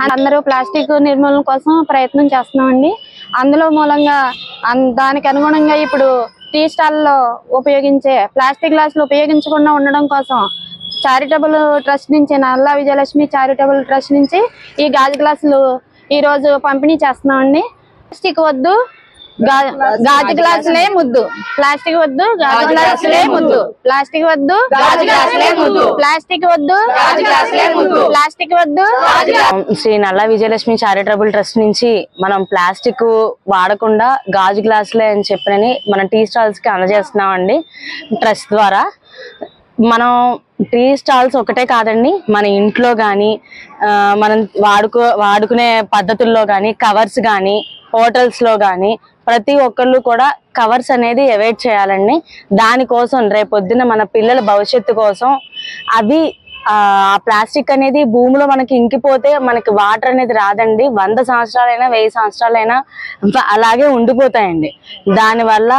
అందరూ ప్లాస్టిక్ నిర్మూలన కోసం ప్రయత్నం చేస్తున్నామండి. అందులో మూలంగా దానికి అనుగుణంగా ఇప్పుడు టీ స్టాల్లో ఉపయోగించే ప్లాస్టిక్ గ్లాసులు ఉపయోగించకుండా ఉండడం కోసం చారిటబుల్ ట్రస్ట్ నుంచి, నల్లా విజయలక్ష్మి చారిటబుల్ ట్రస్ట్ నుంచి ఈ గాజు గ్లాసులు ఈ రోజు పంపిణీ చేస్తున్నామండి. ప్లాస్టిక్ వద్దు, గాజు గ్లాసులే ముద్దు. ప్లాస్టిక్ వద్దు, గాజు గ్లాసులే ముద్దు. ప్లాస్టిక్ వద్దు, గాజు గ్లాసులే ముద్దు. ప్లాస్టిక్ వద్దు, గాజు గ్లాసులే ముద్దు. ప్లాస్టిక్ వద్దు. శ్రీ నల్లా విజయలక్ష్మి చారిటబుల్ ట్రస్ట్ నుంచి మనం ప్లాస్టిక్ వాడకుండా గాజు గ్లాసులే అని చెప్పని మన టీ స్టాల్స్ కి అందజేస్తున్నామండి. ట్రస్ట్ ద్వారా మనం టీ స్టాల్స్ ఒకటే కాదండి, మన ఇంట్లో కానీ మనం వాడుకునే పద్ధతుల్లో కానీ, కవర్స్ కానీ, హోటల్స్ లో కానీ ప్రతి ఒక్కళ్ళు కూడా కవర్స్ అనేది అవాయిడ్ చేయాలండి. దానికోసం రేపొద్దున మన పిల్లల భవిష్యత్తు కోసం అవి ఆ ప్లాస్టిక్ అనేది భూమిలో మనకి ఇంకిపోతే మనకి వాటర్ అనేది రాదండి. 100 సంవత్సరాలైనా 1000 సంవత్సరాలైనా అలాగే ఉండిపోతాయండి. దానివల్ల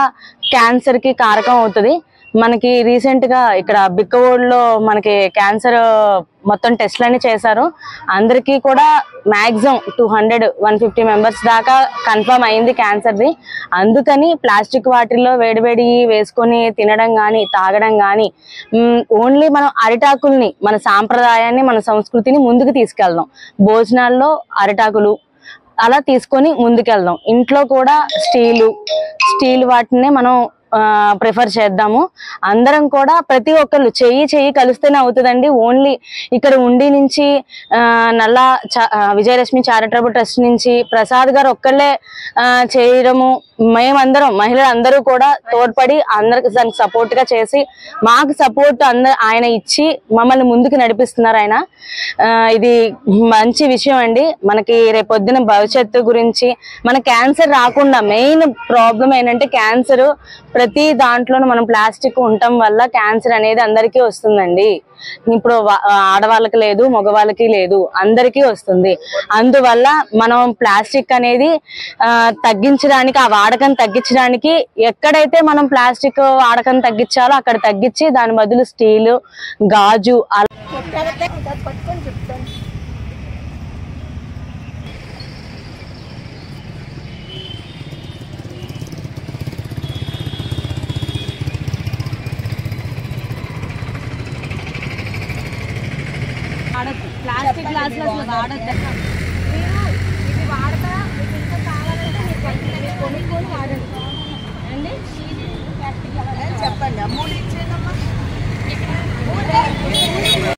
క్యాన్సర్ కి కారకం అవుతుంది. మనకి రీసెంట్ గా ఇక్కడ బిక్కవోడ్లో మనకి క్యాన్సర్ మొత్తం టెస్ట్లన్నీ చేశారు. అందరికీ కూడా మాక్సిమం 200-150 మెంబర్స్ దాకా కన్ఫర్మ్ అయింది క్యాన్సర్ది. అందుకని ప్లాస్టిక్ వాటిల్లో వేడివేడి వేసుకొని తినడం కానీ, తాగడం కానీ, ఓన్లీ మనం అరిటాకుల్ని, మన సాంప్రదాయాన్ని, మన సంస్కృతిని ముందుకు తీసుకెళ్దాం. భోజనాల్లో అరిటాకులు అలా తీసుకొని ముందుకెళ్దాం. ఇంట్లో కూడా స్టీల్ వాటినే మనం ప్రిఫర్ చేద్దాము. అందరం కూడా ప్రతి ఒక్కళ్ళు చెయ్యి కలిస్తేనే అవుతుందండి. ఓన్లీ ఇక్కడ ఉండి నుంచి నల్లా విజయలక్ష్మి చారిటబుల్ ట్రస్ట్ నుంచి ప్రసాద్ గారు ఒక్కళ్ళే చేయడము, మేమందరం మహిళలందరూ కూడా తోడ్పడి అందరికి దానికి సపోర్ట్ గా చేసి మాకు సపోర్ట్ ఆయన ఇచ్చి మమ్మల్ని ముందుకు నడిపిస్తున్నారు ఆయన. ఇది మంచి విషయం అండి. మనకి రేపొద్దున భవిష్యత్తు గురించి మన క్యాన్సర్ రాకుండా మెయిన్ ప్రాబ్లం ఏంటంటే క్యాన్సర్ ప్రతి దాంట్లోనూ మనం ప్లాస్టిక్ ఉండటం వల్ల క్యాన్సర్ అనేది అందరికీ వస్తుందండి. ఇప్పుడు ఆడవాళ్ళకి లేదు, మగవాళ్ళకి లేదు, అందరికీ వస్తుంది. అందువల్ల మనం ప్లాస్టిక్ అనేది తగ్గించడానికి, ఆ వాడకం తగ్గించడానికి ఎక్కడైతే మనం ప్లాస్టిక్ వాడకం తగ్గించాలో అక్కడ తగ్గించి దాని బదులు స్టీల్, గాజు ప్లాస్టిక్ గ్లాసులు అసలు వాడద్దు. మీరు ఇది వాడతా, మీకు ఇంకా కావాలంటే మీరు కొనుక్కొని వాడండి అండి. చెప్పండి. 3 ఇచ్చేదమ్మా.